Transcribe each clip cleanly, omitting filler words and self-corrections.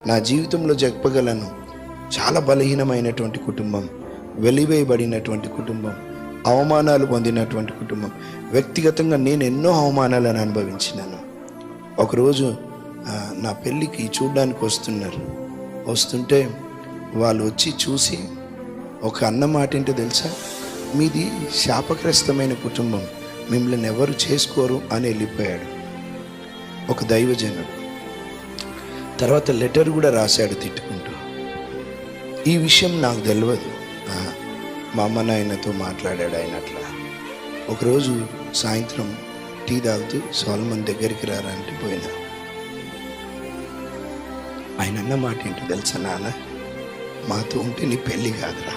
నా జీవితంలో చెప్పగలను, చాలా బలహీనమైనటువంటి కుటుంబం, వెలివేయబడినటువంటి కుటుంబం, అవమానాలు పొందినటువంటి కుటుంబం. వ్యక్తిగతంగా నేను ఎన్నో అవమానాలను అనుభవించినాను. ఒకరోజు నా పెళ్ళికి చూడడానికి వస్తుంటే వాళ్ళు వచ్చి చూసి ఒక అన్న మాట ఏంటో తెలుసా, మీది శాపగ్రస్తమైన కుటుంబం, మిమ్మల్ని ఎవరు చేసుకోరు అని వెళ్ళిపోయాడు ఒక దైవజనుడు. తర్వాత లెటర్ కూడా రాశాడు తిట్టుకుంటూ. ఈ విషయం నాకు తెలియదు. మా అమ్మ నాయనతో మాట్లాడాడు ఆయన. అట్లా ఒకరోజు సాయంత్రం టీ తాగుతూ సోల్మన్ దగ్గరికి రారా అంటే పోయినా. ఆయన అన్న మాట ఏంటో తెలుసా, నాన్న మాతో ఉంటే నీ పెళ్ళి కాదురా,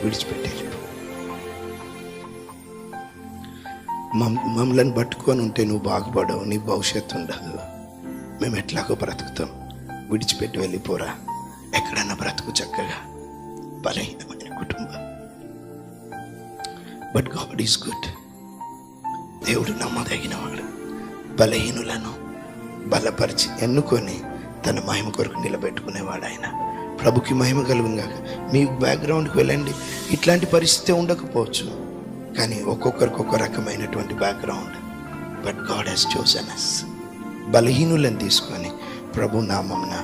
విడిచిపెట్టి వెళ్ళిపో. మమ్మల్ని పట్టుకొని ఉంటే నువ్వు బాగుపడవు, నీ భవిష్యత్తు ఉండదు, మేము ఎట్లాగో బ్రతుకుతాం, విడిచిపెట్టి వెళ్ళిపోరా, ఎక్కడన్నా బ్రతుకు చక్కగా. బలహీనమైన కుటుంబం. But God is good. దేవుడు నమ్మదగినవాడు. బలహీనులను బలపరిచి ఎన్నుకొని తన మహిమ కొరకు నిలబెట్టుకునేవాడు ఆయన. ప్రభుకి మహిమ కలుగును గాక. మీ బ్యాక్గ్రౌండ్కి వెళ్ళండి, ఇట్లాంటి పరిస్థితి ఉండకపోవచ్చు, కానీ ఒక్కొక్కరికి ఒక్కొక్క రకమైనటువంటి background. But God has chosen us. బలహీనులను తీసుకొని ప్రభు నామమున